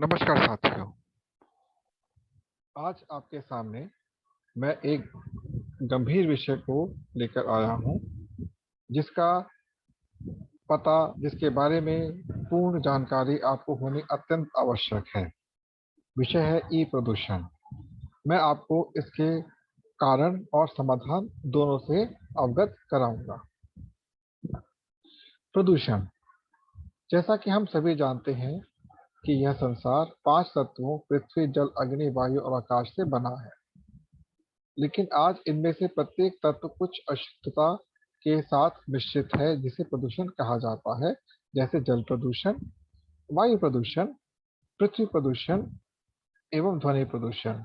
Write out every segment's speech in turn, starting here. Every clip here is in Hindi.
नमस्कार साथियों। आज आपके सामने मैं एक गंभीर विषय को लेकर आया हूं, जिसका पता जिसके बारे में पूर्ण जानकारी आपको होनी अत्यंत आवश्यक है। विषय है ई प्रदूषण। मैं आपको इसके कारण और समाधान दोनों से अवगत कराऊंगा। प्रदूषण, जैसा कि हम सभी जानते हैं कि यह संसार 5 तत्वों पृथ्वी, जल, अग्नि, वायु और आकाश से बना है। लेकिन आज इनमें से प्रत्येक तत्व कुछ अशुद्धता के साथ मिश्रित है, जिसे प्रदूषण कहा जाता है। जैसे जल प्रदूषण, वायु प्रदूषण, पृथ्वी प्रदूषण एवं ध्वनि प्रदूषण।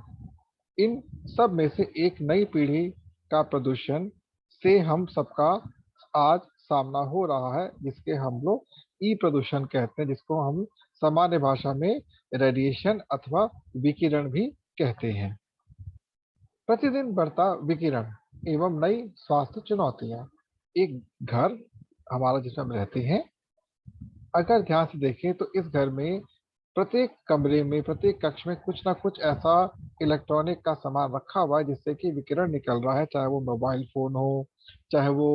इन सब में से एक नई पीढ़ी का प्रदूषण से हम सबका आज सामना हो रहा है, जिसके हम लोग ई प्रदूषण कहते हैं, जिसको हम सामान्य भाषा में रेडिएशन अथवा विकिरण भी कहते हैं। प्रतिदिन बढ़ता विकिरण एवं नई स्वास्थ्य चुनौतियां। एक घर हमारा जिसमें हम रहते हैं, अगर ध्यान से देखें तो इस घर में प्रत्येक कमरे में, प्रत्येक कक्ष में कुछ ना कुछ ऐसा इलेक्ट्रॉनिक का सामान रखा हुआ है जिससे कि विकिरण निकल रहा है। चाहे वो मोबाइल फोन हो, चाहे वो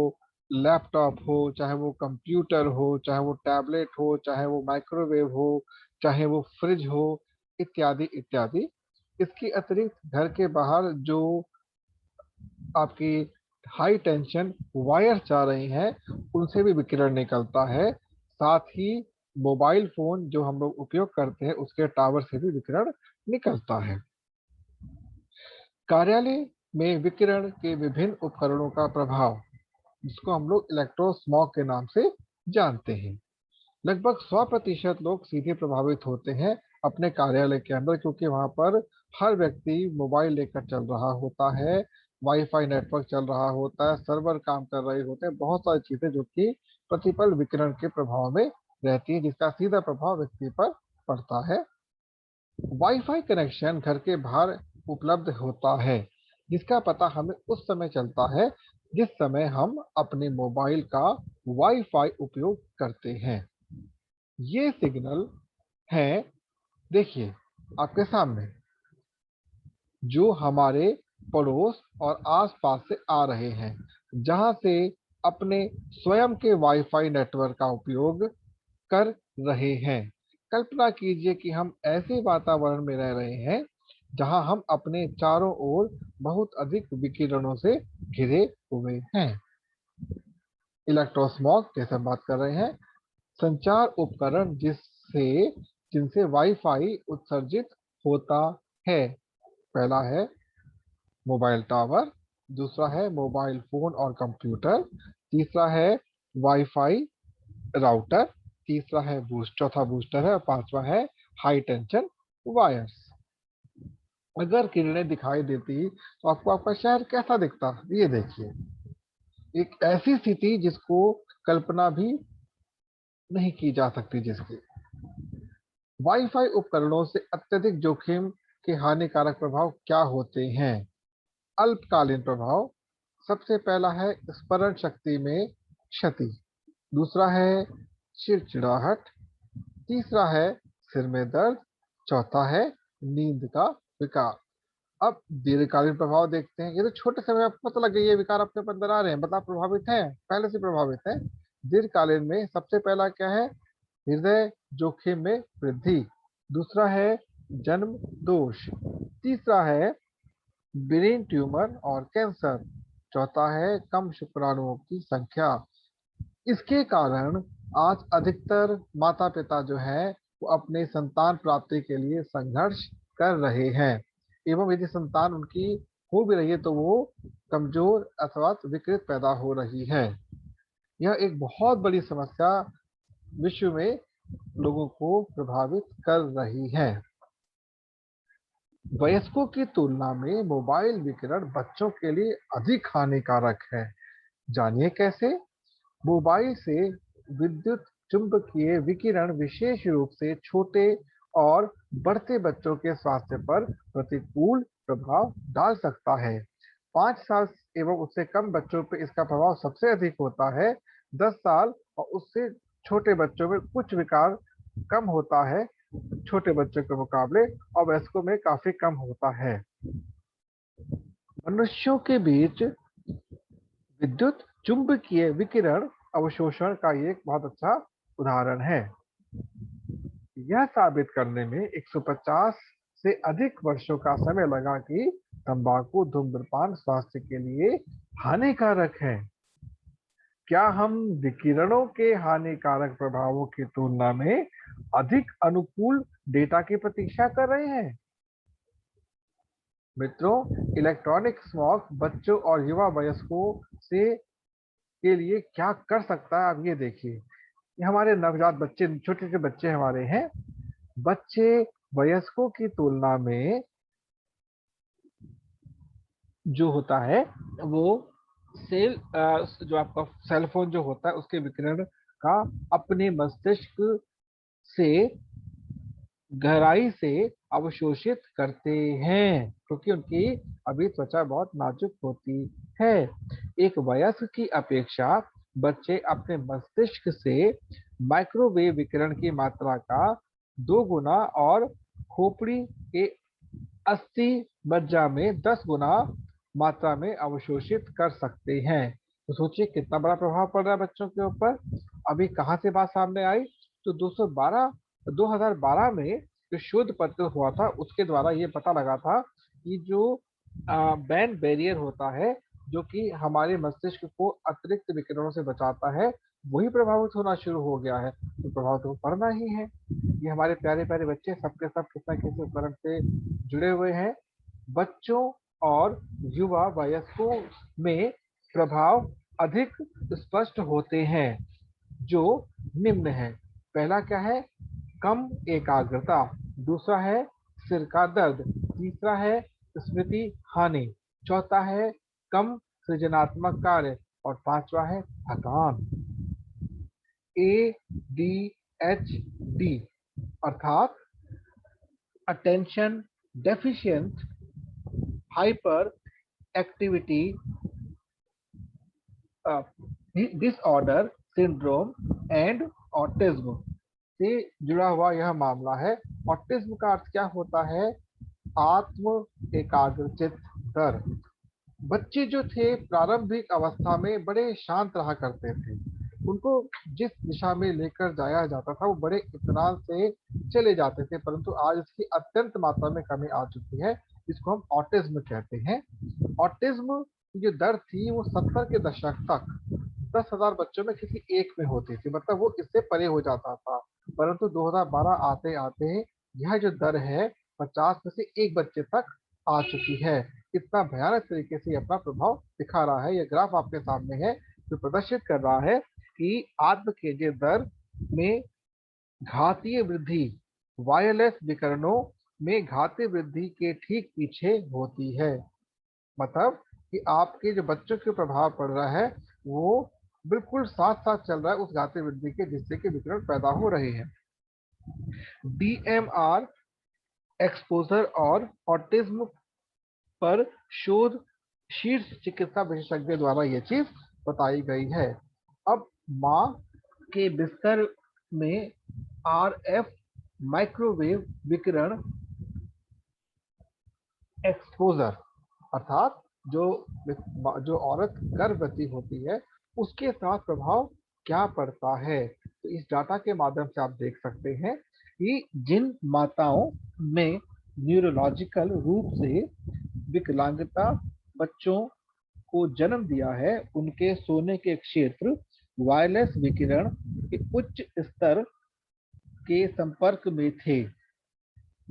लैपटॉप हो, चाहे वो कंप्यूटर हो, चाहे वो टैबलेट हो, चाहे वो माइक्रोवेव हो, चाहे वो फ्रिज हो, इत्यादि इत्यादि। इसके अतिरिक्त घर के बाहर जो आपकी हाई टेंशन वायर जा रही हैं, उनसे भी विकिरण निकलता है। साथ ही मोबाइल फोन जो हम लोग उपयोग करते हैं, उसके टावर से भी विकिरण निकलता है। कार्यालय में विकिरण के विभिन्न उपकरणों का प्रभाव, जिसको हम लोग इलेक्ट्रोस्मॉग के नाम से जानते हैं। लगभग 100% लोग सीधे प्रभावित होते हैं अपने कार्यालय के अंदर, क्योंकि वहां पर हर व्यक्ति मोबाइल लेकर चल रहा होता है, वाईफाई नेटवर्क चल रहा होता है, सर्वर काम कर रहे होते हैं, बहुत सारी चीजें जो कि प्रतिपल विकिरण के प्रभाव में रहती है, जिसका सीधा प्रभाव व्यक्ति पर पड़ता है। वाईफाई कनेक्शन घर के बाहर उपलब्ध होता है, जिसका पता हमें उस समय चलता है जिस समय हम अपने मोबाइल का वाईफाई उपयोग करते हैं। ये सिग्नल है, देखिए आपके सामने, जो हमारे पड़ोस और आसपास से आ रहे हैं, जहां से अपने स्वयं के वाईफाई नेटवर्क का उपयोग कर रहे हैं। कल्पना कीजिए कि हम ऐसे वातावरण में रह रहे हैं जहां हम अपने चारों ओर बहुत अधिक विकिरणों से घिरे हुए हैं। इलेक्ट्रोस्मॉग जैसे हम बात कर रहे हैं, संचार उपकरण जिनसे वाईफाई उत्सर्जित होता है। पहला है मोबाइल टावर, दूसरा है मोबाइल फोन और कंप्यूटर, तीसरा है वाईफाई राउटर, तीसरा है चौथा बूस्टर है, और पांचवा है हाई टेंशन वायर्स। अगर किरणें दिखाई देती तो आपको आपका शहर कैसा दिखता, ये देखिए। एक ऐसी स्थिति जिसको कल्पना भी नहीं की जा सकती। जिसकी वाईफाई उपकरणों से अत्यधिक जोखिम के हानिकारक प्रभाव क्या होते हैं? अल्पकालीन प्रभाव, सबसे पहला है स्मरण शक्ति में क्षति, दूसरा है चिड़चिड़ाहट, तीसरा है सिर में दर्द, चौथा है नींद का विकार। अब दीर्घकालीन प्रभाव देखते हैं। ये तो छोटे समय में आपको पता लग गया ये विकार अपने अंदर आ रहे हैं, मतलब प्रभावित हैं, पहले से प्रभावित हैं। दीर्घकालीन में सबसे पहला क्या है? हृदय जोखिम में वृद्धि, दूसरा है जन्म दोष, तीसरा है ब्रेन ट्यूमर और कैंसर, चौथा है कम शुक्राणुओं की संख्या। इसके कारण आज अधिकतर माता पिता जो है वो अपने संतान प्राप्ति के लिए संघर्ष कर रहे हैं, एवं यदि संतान उनकी हो भी रही है तो वो कमजोर अथवा विकृत पैदा हो रही है। यह एक बहुत बड़ी समस्या विश्व में लोगों को प्रभावित कर रही है। वयस्कों की तुलना में मोबाइल विकिरण बच्चों के लिए अधिक हानिकारक है। जानिए कैसे। मोबाइल से विद्युत चुंबकीय विकिरण विशेष रूप से छोटे और बढ़ते बच्चों के स्वास्थ्य पर प्रतिकूल प्रभाव डाल सकता है। 5 साल एवं उससे कम बच्चों पर इसका प्रभाव सबसे अधिक होता है। 10 साल और उससे छोटे बच्चों में कुछ विकार कम होता है, छोटे बच्चों के मुकाबले और वयस्कों में काफी कम होता है। मनुष्यों के बीच विद्युत चुंबकीय विकिरण अवशोषण का ये एक बहुत अच्छा उदाहरण है। यह साबित करने में 150 से अधिक वर्षों का समय लगा कि तंबाकू धूम्रपान स्वास्थ्य के लिए हानिकारक है। क्या हम विकिरणों के हानिकारक प्रभावों की तुलना में अधिक अनुकूल डेटा की प्रतीक्षा कर रहे हैं? मित्रों, इलेक्ट्रॉनिक स्मॉग बच्चों और युवा वयस्कों से के लिए क्या कर सकता है, आप ये देखिए। ये हमारे नवजात बच्चे, छोटे छोटे बच्चे हमारे हैं। बच्चे वयस्कों की तुलना में जो होता है वो जो आपका सेल फोन जो होता है उसके विकिरण का अपने मस्तिष्क से गहराई से अवशोषित करते हैं, क्योंकि उनकी अभी त्वचा बहुत नाजुक होती है। एक वयस्क की अपेक्षा बच्चे अपने मस्तिष्क से माइक्रोवेव विकिरण की मात्रा का 2 गुना और खोपड़ी के 80 मज्जा में 10 गुना मात्रा में अवशोषित कर सकते हैं। तो सोचिए कितना बड़ा प्रभाव पड़ रहा है बच्चों के ऊपर। अभी कहाँ से बात सामने आई? तो 2012 में जो शोध पत्र हुआ था उसके द्वारा ये पता लगा था कि जो बैन बैरियर होता है जो कि हमारे मस्तिष्क को अतिरिक्त विकिरणों से बचाता है, वही प्रभावित होना शुरू हो गया है। तो प्रभाव तो पड़ना ही है। ये हमारे प्यारे प्यारे बच्चे सबके सब किस ना किसी उपकरण से जुड़े हुए हैं। बच्चों और युवा वयस्कों में प्रभाव अधिक स्पष्ट होते हैं जो निम्न है। पहला क्या है? कम एकाग्रता। दूसरा है सिर का दर्द। तीसरा है स्मृति हानि। चौथा है कम सृजनात्मक कार्य। और पांचवा है थकान। ADHD अर्थात attention deficient hyper activity disorder syndrome and autism से जुड़ा हुआ यह मामला है। ऑटिज्म का अर्थ क्या होता है? आत्म एकाग्रचित दर। बच्चे जो थे प्रारंभिक अवस्था में बड़े शांत रहा करते थे। उनको जिस दिशा में लेकर जाया जाता था वो बड़े इत्मीनान से चले जाते थे, परंतु आज इसकी अत्यंत मात्रा में कमी आ चुकी है, जिसको हम ऑटिज्म कहते हैं। ऑटिज्म की जो दर थी वो 70 के दशक तक 10,000 बच्चों में किसी एक में होती थी, मतलब वो इससे परे हो जाता था। परंतु 2012 आते आते यह जो दर है 50 में से एक बच्चे तक आ चुकी है। कितना भयानक तरीके से अपना प्रभाव दिखा रहा है। यह ग्राफ आपके सामने है जो प्रदर्शित कर रहा है कि आत्म केंद्रित दर में घातीय वृद्धि वायरलेस विकिरणों में घातीय वृद्धि के ठीक पीछे होती है। मतलब कि आपके जो बच्चों के प्रभाव पड़ रहा है वो बिल्कुल साथ साथ चल रहा है उस घातीय वृद्धि के, जिससे कि विकिरण पैदा हो रहे हैं। DMR एक्सपोजर और ऑटिज्म पर शोध शीर्ष चिकित्सा विशेषज्ञ द्वारा यह चीज बताई गई है। अब माँ के बिस्तर में RF माइक्रोवेव विकिरण एक्सपोजर अर्थात जो जो औरत गर्भवती होती है उसके साथ प्रभाव क्या पड़ता है। तो इस डाटा के माध्यम से आप देख सकते हैं कि जिन माताओं में न्यूरोलॉजिकल रूप से विकलांगता बच्चों को जन्म दिया है उनके सोने के क्षेत्र वायरलेस विकिरण के उच्च स्तर के संपर्क में थे।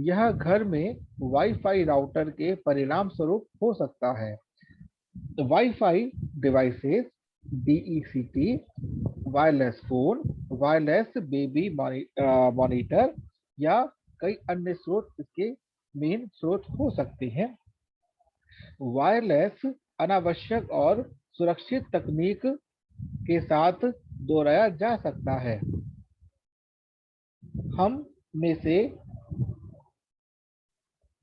यह घर में वाईफाई राउटर के परिणाम स्वरूप हो सकता है। Wifi devices, DECT, wireless phone, wireless baby monitor या कई अन्य स्रोत इसके मेन स्रोत हो सकते हैं। वायरलेस अनावश्यक और सुरक्षित तकनीक के साथ दोहराया जा सकता है। हम में से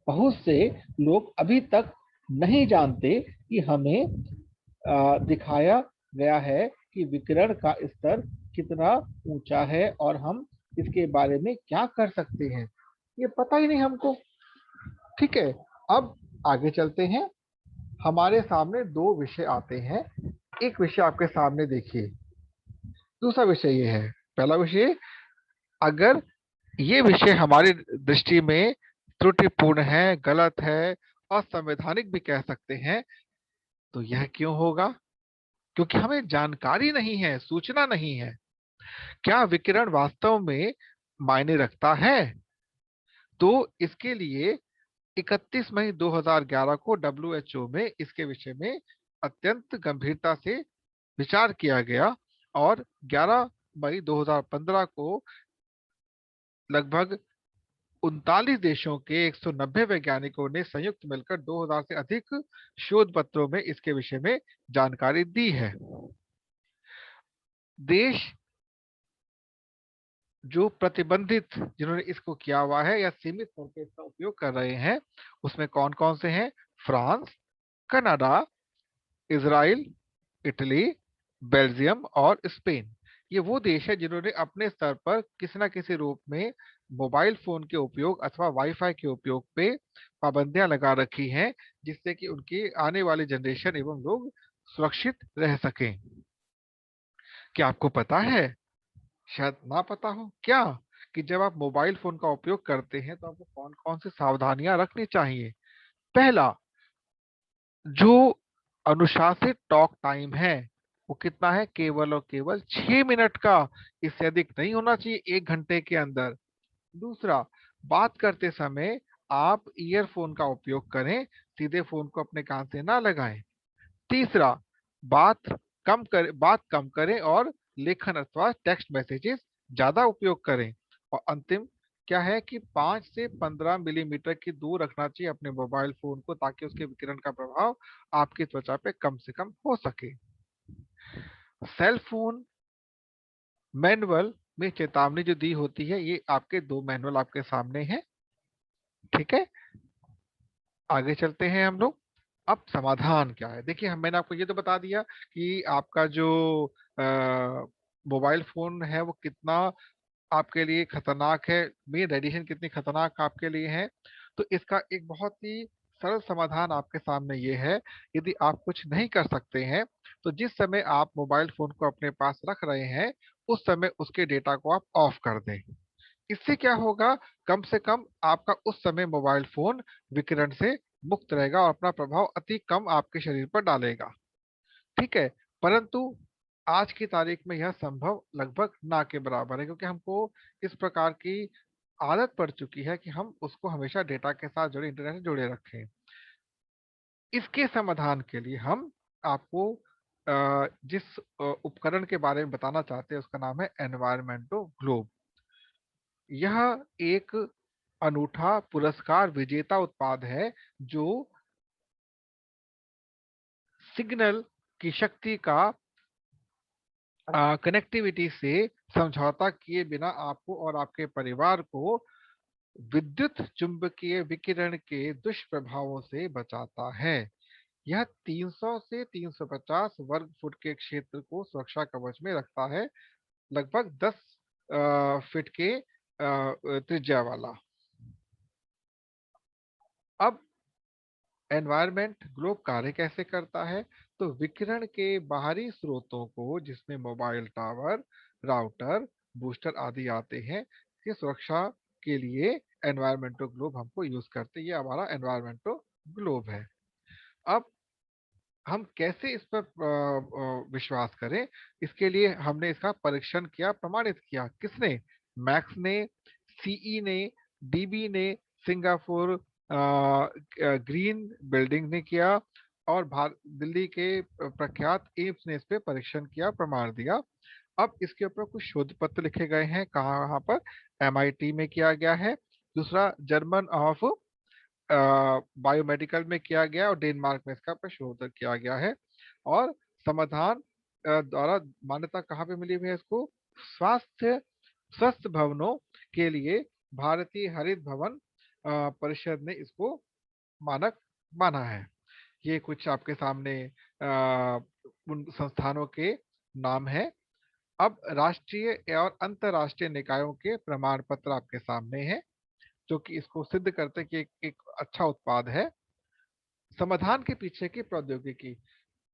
बहुत से लोग अभी तक नहीं जानते कि हमें दिखाया गया है कि विकिरण का स्तर कितना ऊंचा है और हम इसके बारे में क्या कर सकते हैं, ये पता ही नहीं हमको। ठीक है, अब आगे चलते हैं। हमारे सामने दो विषय आते हैं। एक विषय आपके सामने देखिए, दूसरा विषय ये है। पहला विषय, अगर ये विषय हमारी दृष्टि में त्रुटिपूर्ण है, गलत है, असंवैधानिक भी कह सकते हैं, तो यह क्यों होगा? क्योंकि हमें जानकारी नहीं है, सूचना नहीं है। क्या विकिरण वास्तव में मायने रखता है? तो इसके लिए 31 मई 2011 को डब्ल्यूएचओ में इसके विषय में अत्यंत गंभीरता से विचार किया गया, और 11 मई 2015 को लगभग 39 देशों के 190 वैज्ञानिकों ने संयुक्त मिलकर 2000 से अधिक शोध पत्रों में इसके विषय में जानकारी दी है। देश जो प्रतिबंधित, जिन्होंने इसको किया हुआ है या सीमित करके इसका उपयोग कर रहे हैं, उसमें कौन कौन से हैं? France, Canada, Israel, Italy, Belgium और स्पेन। ये वो देश है जिन्होंने अपने स्तर पर किसी न किसी रूप में मोबाइल फोन के उपयोग अथवा वाईफाई के उपयोग पे पाबंदियां लगा रखी हैं, जिससे कि उनकी आने वाली जनरेशन एवं लोग सुरक्षित रह सकें। क्या आपको पता है, शायद ना पता हो क्या, कि जब आप मोबाइल फोन का उपयोग करते हैं तो आपको कौन कौन सी सावधानियां रखनी चाहिए? पहला, जो अनुशासित टॉक टाइम है वो कितना है? केवल और केवल 6 मिनट का, इससे अधिक नहीं होना चाहिए 1 घंटे के अंदर। दूसरा, बात करते समय आप ईयरफोन का उपयोग करें, सीधे फोन को अपने कान से ना लगाएं। तीसरा, बात बात कम करें और लेखन अथवा टेक्स्ट मैसेजेस ज्यादा उपयोग करें। और अंतिम क्या है कि 5 से 15 मिलीमीटर की दूर रखना चाहिए अपने मोबाइल फोन को, ताकि उसके विकिरण का प्रभाव आपकी त्वचा पे कम से कम हो सके। सेल फोन मैनुअल में चेतावनी जो दी होती है, ये आपके दो मैनुअल आपके सामने हैं। ठीक है, आगे चलते हैं हम लोग। अब समाधान क्या है? देखिए, हम मैंने आपको ये तो बता दिया कि आपका जो मोबाइल फोन है वो कितना आपके लिए खतरनाक है, मेन रेडिएशन कितनी खतरनाक आपके लिए है। तो इसका एक बहुत ही सरल समाधान आपके सामने ये है। यदि आप कुछ नहीं कर सकते हैं तो जिस समय आप मोबाइल फोन को अपने पास रख रहे हैं उस समय उसके डेटा को आप ऑफ कर दें। इससे क्या होगा, कम से कम आपका उस समय मोबाइल फोन विकिरण से मुक्त रहेगा और अपना प्रभाव अति कम आपके शरीर पर डालेगा। ठीक है, परंतु आज की तारीख में यह संभव लगभग ना के बराबर है, क्योंकि हमको इस प्रकार की आदत पड़ चुकी है कि हम उसको हमेशा डेटा के साथ जुड़े, इंटरनेट से जुड़े रखें। इसके समाधान के लिए हम आपको जिस उपकरण के बारे में बताना चाहते हैं उसका नाम है एनवायरमेंटो ग्लोब। यह एक अनूठा पुरस्कार विजेता उत्पाद है जो सिग्नल की शक्ति का कनेक्टिविटी से समझौता किए बिना आपको और आपके परिवार को विद्युत चुंबकीय विकिरण के दुष्प्रभावों से बचाता है। यह 300 से 350 वर्ग फुट के क्षेत्र को सुरक्षा कवच में रखता है, लगभग 10 फीट के त्रिज्या वाला। अब एनवायरनमेंट ग्लोब कार्य कैसे करता है? तो विकिरण के बाहरी स्रोतों को, जिसमें मोबाइल टावर, राउटर, बूस्टर आदि आते हैं, की सुरक्षा के लिए एनवायरमेंटो ग्लोब हमको यूज करते हैं। ये हमारा एनवायरमेंटो ग्लोब है। अब हम कैसे इस पर विश्वास करें? इसके लिए हमने इसका परीक्षण किया, प्रमाणित किया। किसने? मैक्स ने, सीई ने, डीबी ने, सिंगापुर ग्रीन बिल्डिंग ने किया, और दिल्ली के प्रख्यात एम्स ने इस पे परीक्षण किया, प्रमाण दिया। अब इसके ऊपर कुछ शोध पत्र लिखे गए हैं। कहाँ पर? एमआईटी में किया गया है, दूसरा जर्मन ऑफ बायोमेडिकल में किया गया, और डेनमार्क में इसका शोध किया गया है। और समाधान द्वारा मान्यता कहाँ पे मिली हुई है इसको? स्वास्थ्य स्वस्थ भवनों के लिए भारतीय हरित भवन परिषद ने इसको मानक माना है। ये कुछ आपके सामने उन संस्थानों के नाम है। अब राष्ट्रीय और अंतर्राष्ट्रीय निकायों के प्रमाण पत्र आपके सामने हैं, जो कि इसको सिद्ध करते हैं कि एक अच्छा उत्पाद है। समाधान के पीछे की प्रौद्योगिकी,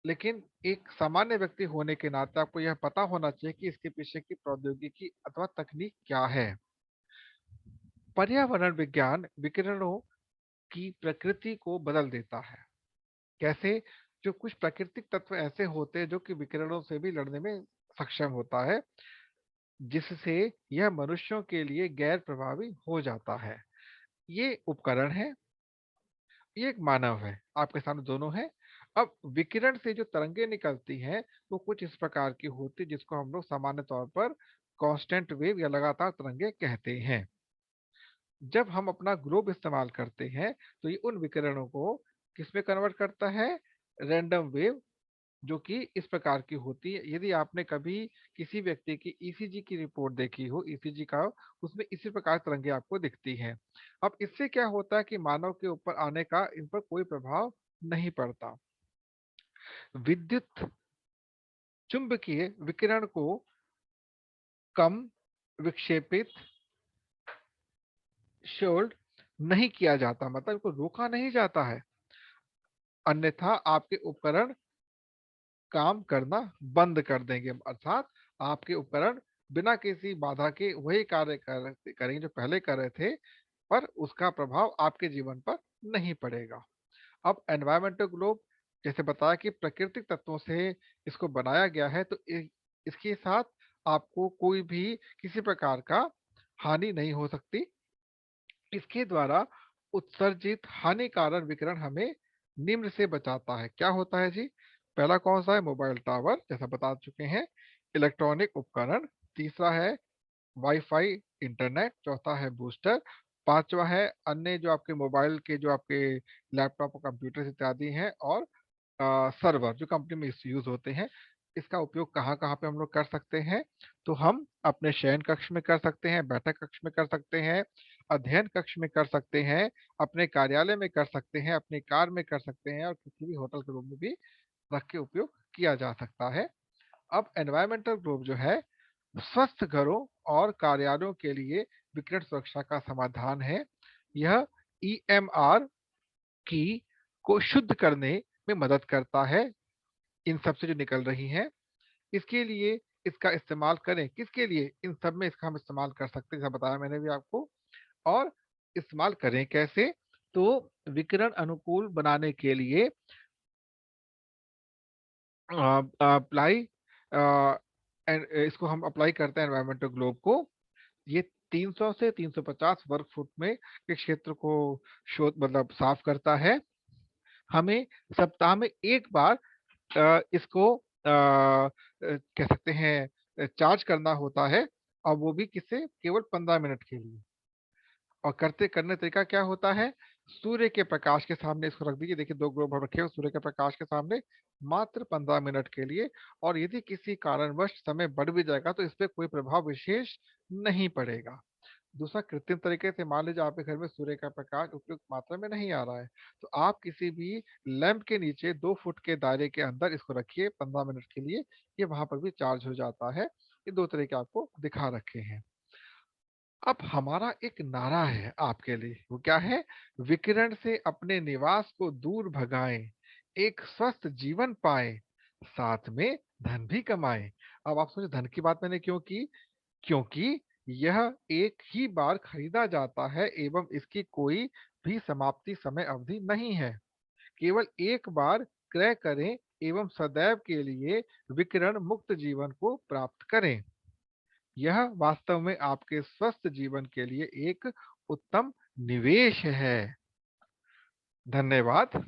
लेकिन एक सामान्य व्यक्ति होने के नाते आपको यह पता होना चाहिए कि इसके पीछे की प्रौद्योगिकी अथवा तकनीक क्या है। पर्यावरण विज्ञान विकिरणों की प्रकृति को बदल देता है। कैसे? जो कुछ प्राकृतिक तत्व ऐसे होते हैं जो कि विकिरणों से भी लड़ने में सक्षम होता है, जिससे यह मनुष्यों के लिए गैर प्रभावी हो जाता है। ये उपकरण है, ये एक मानव है, आपके सामने दोनों है। अब विकिरण से जो तरंगे निकलती हैं वो कुछ इस प्रकार की होती है, जिसको हम लोग सामान्य तौर पर कांस्टेंट वेव या लगातार तरंगे कहते हैं। जब हम अपना ग्लोब इस्तेमाल करते हैं तो ये उन विकिरणों को किस में कन्वर्ट करता है? रैंडम वेव, जो कि इस प्रकार की होती है। यदि आपने कभी किसी व्यक्ति की ईसीजी की रिपोर्ट देखी हो, ईसीजी का, उसमें इसी प्रकार तरंगे आपको दिखती हैं। अब इससे क्या होता है कि मानव के ऊपर आने का इन पर कोई प्रभाव नहीं पड़ता। विद्युत चुंबकीय विकिरण को कम, विक्षेपित, शोल्ड नहीं किया जाता, मतलब इनको रोका नहीं जाता है, अन्यथा आपके उपकरण काम करना बंद कर देंगे। अर्थात आपके उपकरण बिना किसी बाधा के वही कार्य करेंगे जो पहले कर रहे थे, पर उसका प्रभाव आपके जीवन पर नहीं पड़ेगा। अब एनवायरमेंटल ग्लोब, जैसे बताया कि प्राकृतिक तत्वों से इसको बनाया गया है, तो इसके साथ आपको कोई भी किसी प्रकार का हानि नहीं हो सकती। इसके द्वारा उत्सर्जित हानिकारक विकिरण हमें निम्न से बचाता है। क्या होता है जी? पहला कौन सा है? मोबाइल टावर, जैसा बता चुके हैं। इलेक्ट्रॉनिक उपकरण। तीसरा है वाईफाई इंटरनेट। चौथा है बूस्टर। पांचवा है अन्य जो आपके मोबाइल के, जो आपके लैपटॉप और कंप्यूटर इत्यादि हैं, और सर्वर जो कंपनी में यूज होते हैं। इसका उपयोग कहाँ कहाँ पे हम लोग कर सकते हैं? तो हम अपने शयन कक्ष में कर सकते हैं, बैठक कक्ष में कर सकते हैं, अध्ययन कक्ष में कर सकते हैं, अपने कार्यालय में कर सकते हैं, अपनी कार में कर सकते हैं, और किसी भी होटल के रूम में भी रख के उपयोग किया जा सकता है। अब एनवायरमेंटल ग्लोब जो है, स्वस्थ घरों और कार्यालयों के लिए विकिरण सुरक्षा का समाधान है। यह ईएमआर की को शुद्ध करने में मदद करता है, इन सब से जो निकल रही हैं। इसके लिए इसका इस्तेमाल करें, किसके लिए? इन सब में इसका हम इस्तेमाल कर सकते हैं, जैसा बताया मैंने भी आपको। और इस्तेमाल करें कैसे? तो विकिरण अनुकूल बनाने के लिए अप्लाई, इसको हम अप्लाई करते हैं एनवायरमेंटल ग्लोब को। ये 300 से 350 वर्ग फुट में के क्षेत्र को शोध मतलब साफ करता है। हमें सप्ताह में एक बार इसको कह सकते हैं चार्ज करना होता है, और वो भी किससे? केवल 15 मिनट के लिए। और करने तरीका क्या होता है? सूर्य के प्रकाश के सामने इसको रख दीजिए। देखिए, 2 ग्लोब हम रखे हो सूर्य के प्रकाश के सामने, मात्र 15 मिनट के लिए। और यदि किसी कारणवश समय बढ़ भी जाएगा तो इस पे कोई प्रभाव विशेष नहीं पड़ेगा। दूसरा, कृत्रिम तरीके से मान लीजिए आपके घर में सूर्य का प्रकाश उपयुक्त मात्रा में नहीं आ रहा है, तो आप किसी भी लैंप के नीचे 2 फुट के दायरे के अंदर इसको रखिए 15 मिनट के लिए, ये वहां पर भी चार्ज हो जाता है। ये 2 तरीके आपको दिखा रखे हैं। अब हमारा एक नारा है आपके लिए, वो क्या है? विकिरण से अपने निवास को दूर भगाएं, एक स्वस्थ जीवन पाएं, साथ में धन भी कमाएं। अब आप सोचिए, धन की बात मैंने क्यों की? क्योंकि यह एक ही बार खरीदा जाता है एवं इसकी कोई भी समाप्ति समय अवधि नहीं है। केवल एक बार क्रय करें एवं सदैव के लिए विकिरण मुक्त जीवन को प्राप्त करें। यह वास्तव में आपके स्वस्थ जीवन के लिए एक उत्तम निवेश है। धन्यवाद।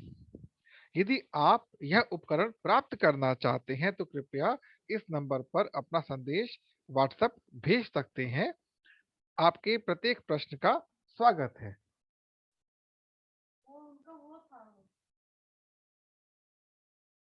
यदि आप यह उपकरण प्राप्त करना चाहते हैं तो कृपया इस नंबर पर अपना संदेश व्हाट्सएप भेज सकते हैं। आपके प्रत्येक प्रश्न का स्वागत है।